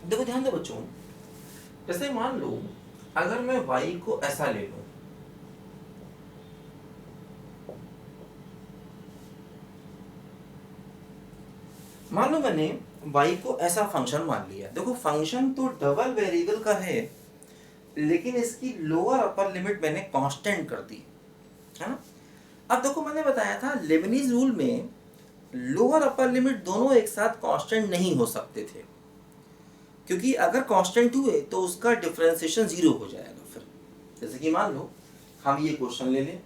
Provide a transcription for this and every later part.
देखो ध्यान दो बच्चों, जैसे मान लो अगर मैं y को ऐसा ले लूं, मान लो मैंने y को ऐसा फंक्शन मान लिया। देखो फंक्शन तो डबल वेरिएबल का है, लेकिन इसकी लोअर अपर लिमिट मैंने कांस्टेंट कर दी, है ना। अब देखो मैंने बताया था लेबनीज रूल में लोअर अपर लिमिट दोनों एक साथ कांस्टेंट नहीं हो सकते थे, क्योंकि अगर कांस्टेंट हुए तो उसका डिफरेंशिएशन जीरो हो जाएगा। फिर जैसे कि मान लो हम ये क्वेश्चन ले लें,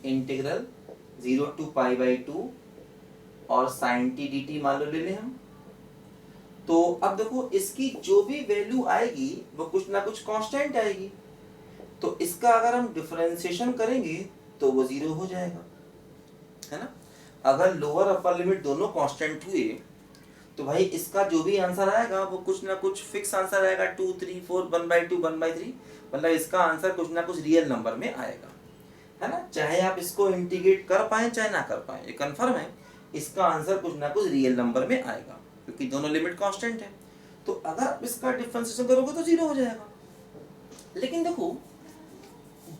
इंटीग्रल 0 to π/2 और sin t dt मान लो ले लें हम। तो अब देखो इसकी जो भी वैल्यू आएगी वो कुछ ना कुछ कांस्टेंट आएगी, तो इसका अगर हम डिफरेंशिएशन करेंगे तो वो जीरो हो जाएगा, है ना। अगर लोअर अपर लिमिट दोनों कांस्टेंट हुए तो भाई इसका जो भी आंसर आएगा वो कुछ ना कुछ फिक्स आंसर आएगा, 2 3 4 1/2 1/3, मतलब इसका आंसर कुछ ना कुछ रियल नंबर में आएगा, है ना। चाहे आप इसको इंटीग्रेट कर पाए चाहे ना कर पाए, ये कंफर्म है इसका आंसर कुछ ना कुछ रियल नंबर में आएगा, क्योंकि दोनों लिमिट कांस्टेंट है। तो अगर आप इसका डिफरेंशिएशन करोगे तो जीरो हो जाएगा। लेकिन देखो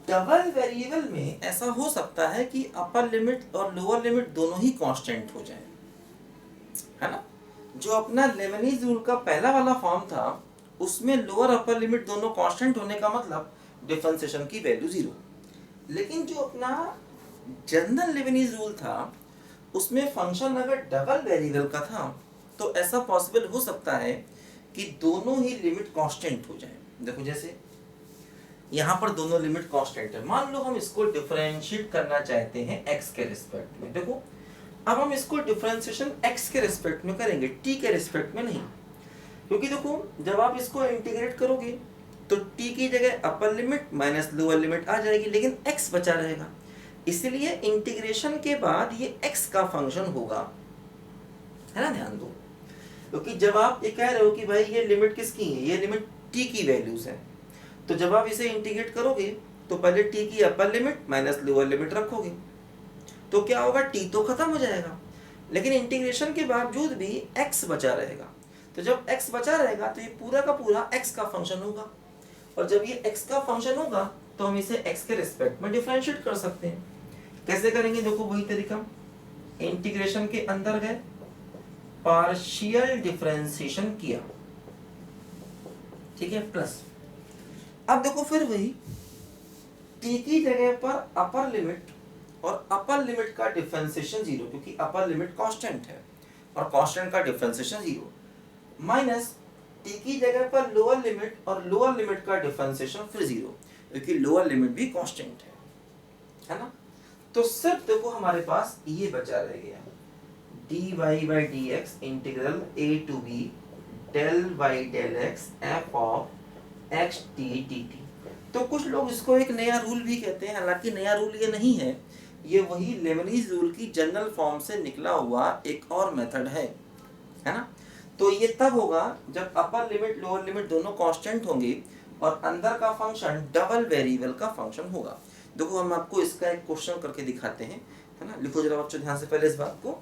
डबल वेरिएबल में ऐसा हो सकता है कि अपर लिमिट और लोअर लिमिट दोनों ही कांस्टेंट हो जाए, है ना। जो अपना लेबनीज रूल का पहला वाला फॉर्म था उसमें लोअर अपर लिमिट दोनों कांस्टेंट होने का मतलब डिफरेंशिएशन की वैल्यू जीरो। लेकिन जो अपना जनरल लेबनीज रूल था उसमें फंक्शन अगर डबल वेरिएबल का था तो ऐसा पॉसिबल हो सकता है कि दोनों ही लिमिट कांस्टेंट हो जाए। देखो जैसे यहाँ पर दोनों लिमिट कांस्टेंट है, मान लो हम इसको डिफरेंशिएट करना चाहते हैं x के रिस्पेक्ट में। देखो अब हम इसको डिफरेंशिएशन x के रिस्पेक्ट में करेंगे, t के रिस्पेक्ट में नहीं, क्योंकि देखो जब आप इसको इंटीग्रेट करोगे तो t की जगह upper limit minus lower limit आ जाएगी, लेकिन x बचा रहेगा। इसलिए इंटीग्रेशन के बाद ये x का फंक्शन होगा, है ना। ध्यान दो, क्योंकि जब आप ये कह रहे हो कि भाई ये लिमिट किसकी है, ये लिमिट t की वैल्यूज है, तो जब आप इसे इंटीग्रेट करोगे तो पहले t की अपर लिमिट माइनस लोअर लिमिट रखोगे, तो क्या होगा, t तो खत्म हो जाएगा, लेकिन इंटीग्रेशन के बावजूद भी x बचा रहेगा। तो जब x बचा रहेगा तो ये पूरा का पूरा x का फंक्शन होगा, और जब ये x का फंक्शन होगा तो हम इसे x के रिस्पेक्ट में डिफरेंशिएट कर सकते हैं। कैसे करेंगे, देखो वही तरीका, इंटीग्रेशन के अंदर गए, पार्शियल डिफरेंशिएशन किया, ठीक है, प्लस अब देखो फिर वही t की जगह पर अपर लिमिट और अपर लिमिट का डिफरेंशिएशन जीरो, क्योंकि अपर लिमिट कांस्टेंट है और कांस्टेंट का डिफरेंशिएशन जीरो, माइनस t की जगह पर लोअर लिमिट और लोअर लिमिट का डिफरेंशिएशन फिर जीरो, क्योंकि लोअर लिमिट भी कांस्टेंट है ना। तो सिर्फ देखो हमारे पास ये बचा रह गया, dy/dx integral a to b del y del x f of x t dt। तो कुछ लोग इसको एक नया रूल भी कहते हैं, हालांकि नया रूल ये नहीं है, ये वही लेबनीज रूल की जनरल फॉर्म से निकला हुआ एक और मेथड है ना। तो ये तब होगा जब अपर लिमिट लोअर लिमिट दोनों कांस्टेंट होंगे और अंदर का फंक्शन डबल वेरिएबल का फंक्शन होगा। देखो हम आपको इसका एक क्वेश्चन करके दिखाते हैं, है ना। लिखो जरा बच्चों ध्यान से पहले इस बात को।